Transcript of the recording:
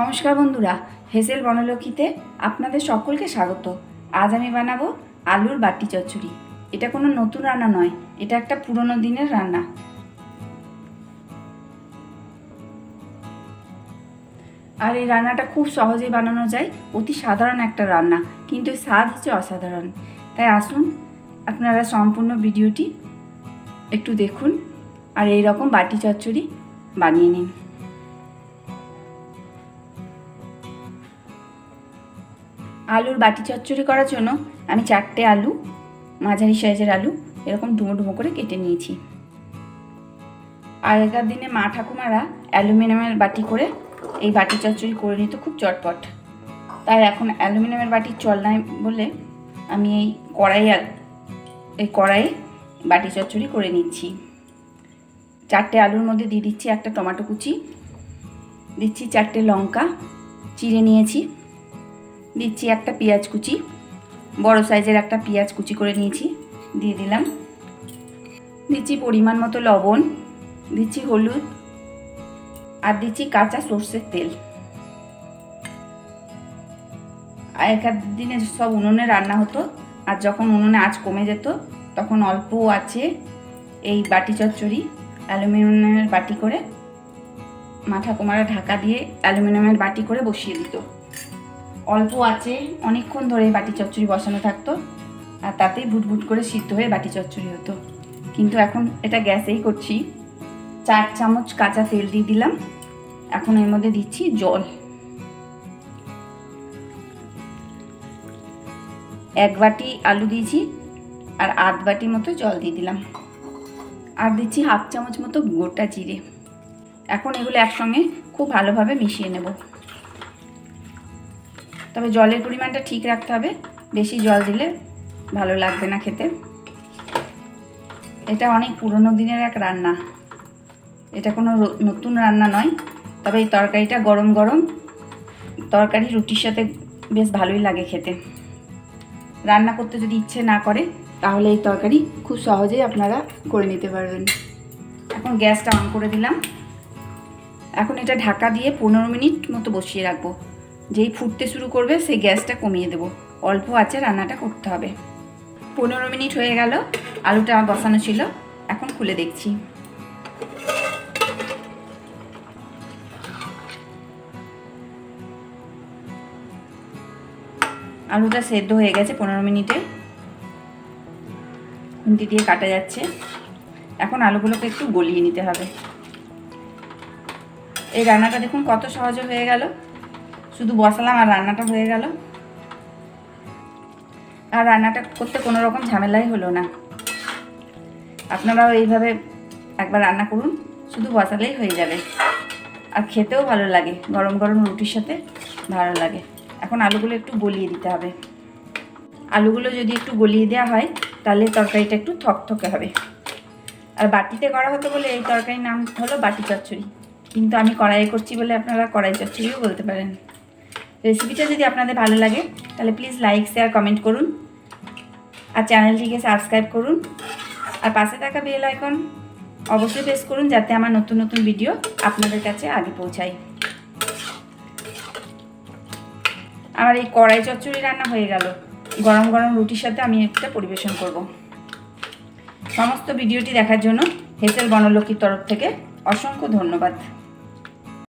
নমস্কার বন্ধুরা, হেসেল বনলক্ষীতে আপনাদের সকলকে স্বাগত। আজ আমি বানাবো আলুর বাটি চচ্চড়ি। এটা কোনো নতুন রান্না নয়, এটা একটা পুরনো দিনের রান্না। আর এই রান্নাটা খুব সহজেই বানানো যায়, অতি সাধারণ একটা রান্না, কিন্তু এর স্বাদ হচ্ছে অসাধারণ। তাই আসুন আপনারা সম্পূর্ণ ভিডিওটি একটু দেখুন আর এই রকম বাটি চচ্চড়ি বানিয়ে নিন। আলুর বাটি চচ্চড়ি করার জন্য আমি 4টে আলু, মাঝারি সাইজের আলু, এরকম ডুমো ডুমো করে কেটে নিয়েছি। আগেকার দিনে মা ঠাকুমারা অ্যালুমিনিয়ামের বাটি করে এই বাটি চচ্চড়ি করে নিত খুব চটপট। তাই এখন অ্যালুমিনিয়ামের বাটির চল নাই বলে আমি এই কড়াইয়ে বাটি চচ্চড়ি করে নিচ্ছি। 4টে আলুর মধ্যে দিয়ে দিচ্ছি একটা টমেটো কুচি, দিচ্ছি 4টে লঙ্কা চিড়ে নিয়েছি, দিচ্ছি একটা পেঁয়াজ কুচি, বড় সাইজের একটা পেঁয়াজ কুচি করে নিয়েছি, দিয়ে দিলাম। দিচ্ছি পরিমাণ মতো লবণ, দিচ্ছি হলুদ, আর দিচ্ছি কাঁচা সর্ষের তেল। আগেকার দিনে সব উনুনে রান্না হতো, আর যখন উনুনে আঁচ কমে যেত তখন অল্প আঁচে এই বাটি চচ্চড়ি অ্যালুমিনিয়ামের বাটি করে মা ঠাকুমারা ঢাকা দিয়ে অ্যালুমিনিয়ামের বাটি করে বসিয়ে দিত। অল্প আঁচে অনেকক্ষণ ধরে বাটি চচ্চড়ি বসানো থাকতো, আর তাতেই ভুটভুট করে সিদ্ধ হয়ে বাটি চচ্চড়ি হতো। কিন্তু এখন এটা গ্যাসেই করছি। 4 চামচ কাঁচা তেল দিয়ে দিলাম। এখন এর মধ্যে দিচ্ছি জল, 1 বাটি আলু দিয়েছি আর 1/2 বাটি মতো জল দিয়ে দিলাম, আর দিচ্ছি 1/2 চামচ মতো গোটা জিরে। এখন এগুলো একসঙ্গে খুব ভালোভাবে মিশিয়ে নেব। তবে জলের পরিমাণটা ঠিক রাখতে হবে, বেশি জল দিলে ভালো লাগবে না খেতে। এটা অনেক পুরনো দিনের এক রান্না, এটা কোনো নতুন রান্না নয়। তবে এই তরকারিটা গরম গরম তরকারি রুটির সাথে বেশ ভালোই লাগে খেতে। রান্না করতে যদি ইচ্ছে না করে তাহলে এই তরকারি খুব সহজেই আপনারা করে নিতে পারবেন। এখন গ্যাসটা অন করে দিলাম। এখন এটা ঢাকা দিয়ে 15 মিনিট মতো বসিয়ে রাখবো। যেই ফুটতে শুরু করবে সেই গ্যাসটা কমিয়ে দেবো, অল্প আঁচে রান্নাটা করতে হবে। 15 মিনিট হয়ে গেল, আলুটা আমার বসানো ছিল, এখন খুলে দেখছি। আলুটা সেদ্ধ হয়ে গেছে 15 মিনিটে, খুন্তি দিয়ে কাটা যাচ্ছে। এখন আলুগুলোকে একটু গলিয়ে নিতে হবে। এই রান্নাটা দেখুন কত সহজে হয়ে গেল, শুধু বসালাম আর রান্নাটা হয়ে গেল। আর রান্নাটা করতে কোনো রকম ঝামেলাই হলো না। আপনারাও এইভাবে একবার রান্না করুন, শুধু বসালেই হয়ে যাবে। আর খেতেও ভালো লাগে, গরম গরম রুটির সাথে ভালো লাগে। এখন আলুগুলো একটু গলিয়ে দিতে হবে। আলুগুলো যদি একটু গলিয়ে দেওয়া হয় তাহলে তরকারিটা একটু থকথকে হবে। আর বাটিতে করা হতো বলে এই তরকারির নাম হলো বাটি চচ্চড়ি, কিন্তু আমি কড়াইয়ে করছি বলে আপনারা কড়াই চচ্চড়িও বলতে পারেন। রেসিপিটা যদি আপনাদের ভালো লাগে তাহলে প্লিজ লাইক, শেয়ার, কমেন্ট করুন, আর চ্যানেলটিকে সাবস্ক্রাইব করুন, আর পাশে থাকা বেল আইকন অবশ্যই প্রেস করুন যাতে আমার নতুন নতুন ভিডিও আপনাদের কাছে আগে পৌঁছায়। আমার এই কড়াই চচ্চড়ি রান্না হয়ে গেল। গরম গরম রুটির সাথে আমি একটা পরিবেশন করব। সমস্ত ভিডিওটি দেখার জন্য হেসেল বনলক্ষীর তরফ থেকে অসংখ্য ধন্যবাদ।